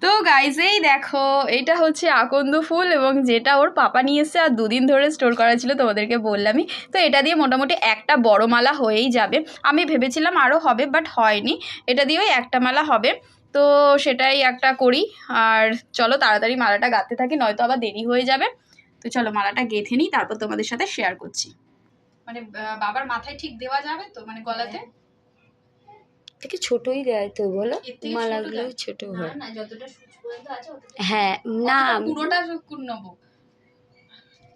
তো গাইজ এই দেখো, এটা হচ্ছে আকন্দ ফুল এবং যেটা ওর পাপা নিয়ে এসছে আর 2 দিন ধরে স্টোর করা ছিল, তোমাদেরকে বললামই। তো এটা দিয়ে মোটামুটি একটা বড় মালা হয়েই যাবে। আমি ভেবেছিলাম আরও হবে, বাট হয়নি। এটা দিয়েও একটা মালা হবে, তো সেটাই একটা করি। আর চলো তাড়াতাড়ি মালাটা গাঁথতে থাকি, নয়তো আবার দেরি হয়ে যাবে। তো চলো মালাটা গেঁথে নিই, তারপর তোমাদের সাথে শেয়ার করছি। মানে বাবার মাথায় ঠিক দেওয়া যাবে তো, মানে গলাতে থেকে ছোটই দেয় তো বলো, মালাগুলো ছোট হয় না, যতটা সুচ পর্যন্ত আছে হ্যাঁ না পুরোটা নেবো।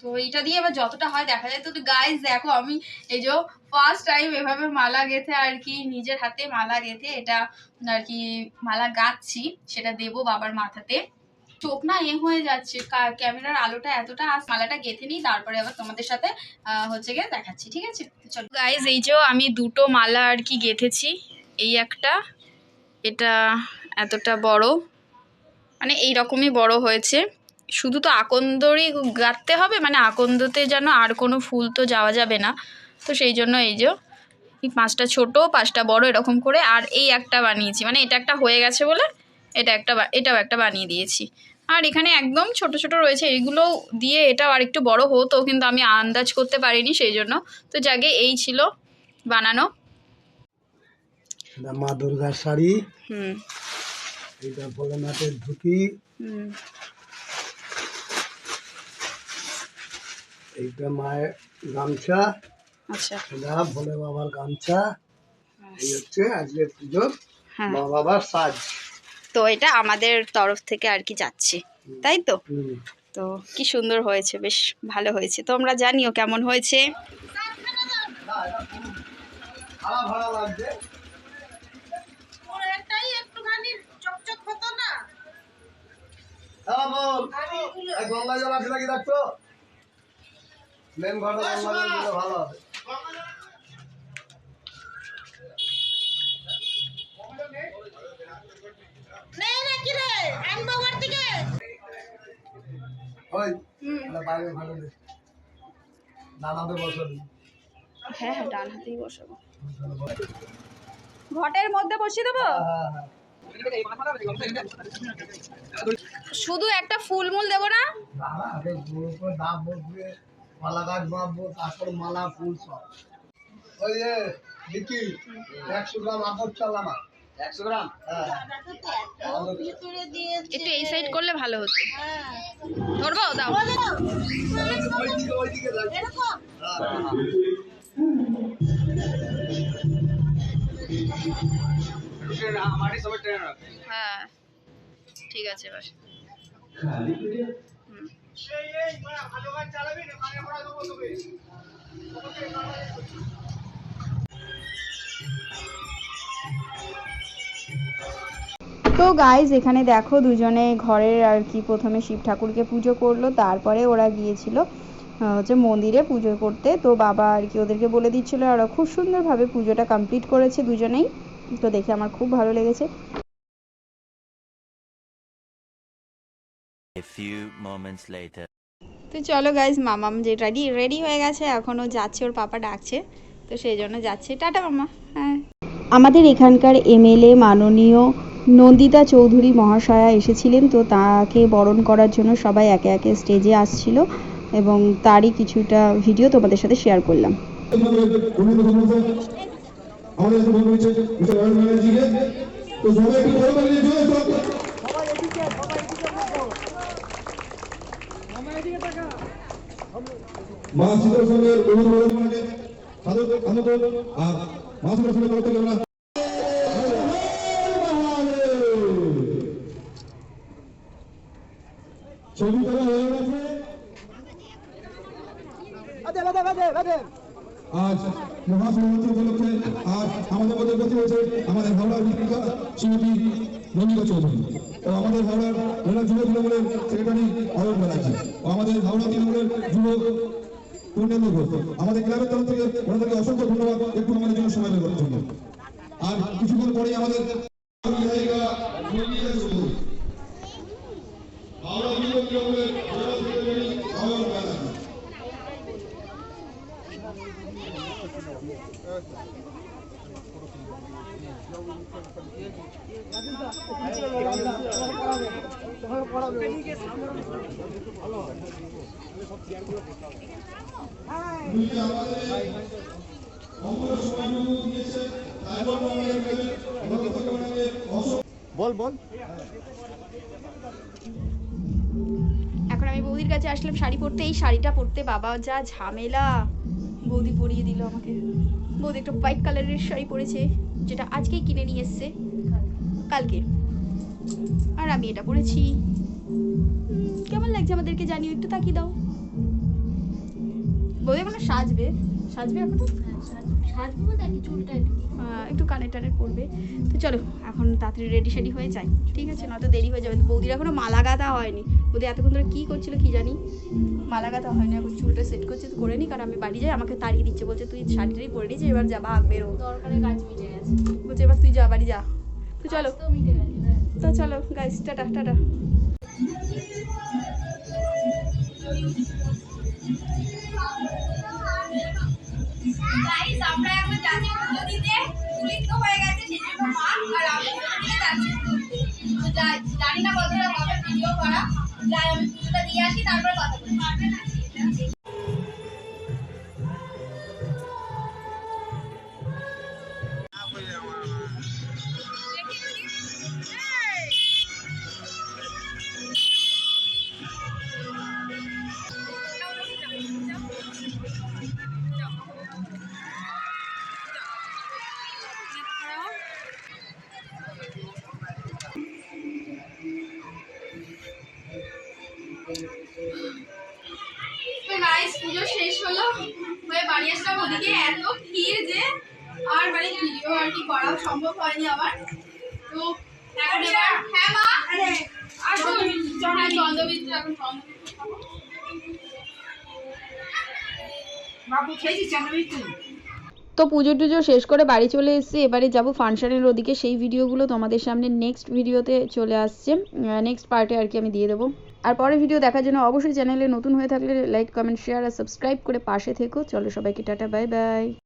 তো এইটা দিয়ে এবার যতটা হয় দেখা যায়। তো গাইজ দেখো, আমি এই যে ফার্স্ট টাইম এভাবে মালা গেঁথে আর কি, নিজের হাতে মালা গেঁথে এটা আর কি মালা গাঁথছি, সেটা দেবো বাবার মাথাতে। চোখ না হয়ে যাচ্ছে, ক্যামেরার আলোটা এতটা। মালাটা গেঁথে নিই, তারপরে আবার তোমাদের সাথে হচ্ছে গিয়ে দেখাচ্ছি, ঠিক আছে? চলো গাইজ, এই যে আমি 2টো মালা আর কি গেঁথেছি। এই একটা, এটা এতটা বড়, মানে এই রকমই বড় হয়েছে। শুধু তো আকন্দরই গাঁথতে হবে, মানে আকন্দতে যেন আর কোনো ফুল তো যাওয়া যাবে না। তো সেই জন্য এই যে 5টা ছোট 5টা বড় এরকম করে। আর এই একটা বানিয়েছি, মানে এটা একটা হয়ে গেছে বলে এটাও একটা বানিয়ে দিয়েছি। আর এখানে একদম ছোট ছোট রয়েছে, এইগুলো দিয়ে এটাও আর একটু বড় হতো, কিন্তু আমি আন্দাজ করতে পারিনি, সেই জন্য। তো জাগে এই ছিল বানানো। মা দুর্গার শাড়ি, হুম, এটা ভোলেনাথের ধুতি, হুম, এইটা মায়ের গামছা, আচ্ছা, এটা ভোলে বাবার গামছা। এই হচ্ছে আজকের পুজোর হ্যাঁ। মা বাবার সাজ। তো এটা আমাদের তরফ থেকে আর কি যাচ্ছে, তাই তো? তো কি সুন্দর হয়েছে, বেশ ভালো হয়েছে। তোমরা জানিও কেমন হয়েছে। ভাড়া লাগছে গঙ্গা জল আছে নাকি দেখতো, মেন ঘরটা গঙ্গা জল দিলে ভালো হবে। বাইরে ভালো দাদাতে বসবি। হ্যাঁ হ্যাঁ, ডান হাতেই বসাবো। ঘটের মধ্যে বসিয়ে দেবো। শুধু একটা ফুলমূল দেবো না? দাম বসবে, মালা গাছ বাঁধবো, তারপর মালা ফুল সব। ওই যে বিকি 100 গ্রাম আদর চাল আমার, 100 গ্রাম। হ্যাঁ, একটু এই সাইড করলে ভালো হতো। ধরবো, দাও। ওইদিকে হ্যাঁ ঠিক আছে, এবার তো গাইজ এখানে দেখো, দুজনে ঘরের আর কি প্রথমে শিব ঠাকুরকে পুজো করলো, তারপরে ওরা গিয়েছিল হচ্ছে মন্দিরে পুজো করতে। তো বাবা আর কি ওদেরকে বলে দিচ্ছিল, আর ওরা খুব সুন্দরভাবে পুজোটা কমপ্লিট করেছে দুজনেই। তো দেখে আমার খুব ভালো লেগেছে। A few moments later. তো চলো গাইজ, মামাম যে রেডি হয়ে গেছে, এখনও যাচ্ছে, ওর পাপা ডাকছে, তো সেই জন্য যাচ্ছে। টাটা মামা। হ্যাঁ, আমাদের এখানকার এমএলএ মাননীয় নন্দিতা চৌধুরী মহাশয়া এসেছিলেন, তো তাকে বরণ করার জন্য সবাই একে একে স্টেজে আসছিল, এবং তারই কিছুটা ভিডিও তোমাদের সাথে শেয়ার করলাম। মা শীতলের আর মা শীতলের তরফ থেকে আমরা ছবি তোলা হয়ে গেছে। আজ মহাশিবরাত্রি উপলক্ষে আজ আমাদের মধ্যে উপস্থিত হয়েছে আমাদের হাওড়ার বিধায়িকা শ্রীমতী নন্দিতা চৌধুরী ও আমাদের হাওড়ার জেলা যুব তৃণমূলের সেক্রেটারি অরূপ ব্যানার্জি ও আমাদের হাওড়া তৃণমূলের যুব পূর্ণেন্দু ঘোষ। আমাদের ক্লাবের তরফ থেকে ওনাদেরকে অসংখ্য ধন্যবাদ একটু আমাদের জন্য সময় বের করার জন্য। আর কিছুক্ষণ পরেই আমাদের বিধায়িকা নন্দিতা চৌধুরী, হাওড়া যুব তৃণমূলের জেলা সেক্রেটারি অরূপ ব্যানার্জি। বল বল। এখন আমি বৌদির কাছে আসলাম শাড়ি পরতে। এই শাড়িটা পরতে বাবা যা ঝামেলা, বৌদি পরিয়ে দিল আমাকে। বৌদি একটা হোয়াইট কালারের শাড়ি পরেছে, যেটা আজকেই কিনে নিয়ে এসছে কালকে, আর আমি এটা পরেছি। কেমন লাগছে আমাদেরকে জানিও, একটু তাকিয়ে দাও। বৌদি এখনো সাজবে, সাজবে এখনো, একটু কানের টানের পরবে। তো চলো এখন তাড়াতাড়ি রেডি শেডি হয়ে যাই, ঠিক আছে? নয়তো দেরি হয়ে যাবে। বৌদির এখনো মালা গাঁথা হয়নি। বৌদি এতক্ষণ ধরে কী করছিল কি জানি, মালা গাঁথা হয়নি। এখন চুলটা সেট করছে, তো করে নি, কারণ আমি বাড়ি যাই। আমাকে তাড়িয়ে দিচ্ছে, বলছে তুই শাড়িটাই পরে নিয়েছিস, এবার যা ভাগ বেরো, দরকারের কাজ মিটে গেছে, বলছে এবার তুই যা বাড়ি যা। তো চলো, তো চলো গাইস, টাটা টাটা। গাইস আমরা এখন যাচ্ছি পুজো দিতে। পুলিশ তো হয়ে গেছে, সেজন্য মা আর আমি পুজো যাচ্ছি। তো জানি না কতটা হবে ভিডিও করা, যাই আমি পুজোটা দিয়ে আসি, তারপর কথা বলবো। তো গাইস পুজো শেষ হলো, হয়ে বাড়ি আসলাম। ওদিকে এত ভিড় যে আর মানে ভিডিও আর কি করা সম্ভব হয়নি আমার। তো এখন এবার হ্যাঁ মা, আরে আসুন চন্দ্রবিন্দু, এখন চন্দ্রবিন্দু খাবো। বাবু খেয়েছি চন্দ্রবিন্দু। তো পুজো টুজো শেষ করে বাড়ি চলে এসেছি। এবারে যাব ফাংশনের ওদিকে, সেই ভিডিওগুলো তোমাদের সামনে নেক্সট ভিডিওতে চলে আসছে, নেক্সট পার্টে আর কি আমি দিয়ে দেবো। আর পরের ভিডিও দেখার জন্য অবশ্যই চ্যানেলে নতুন হয়ে থাকলে লাইক কমেন্ট শেয়ার আর সাবস্ক্রাইব করে পাশে থেকো। চলো সবাইকে টাটা, বাই বাই।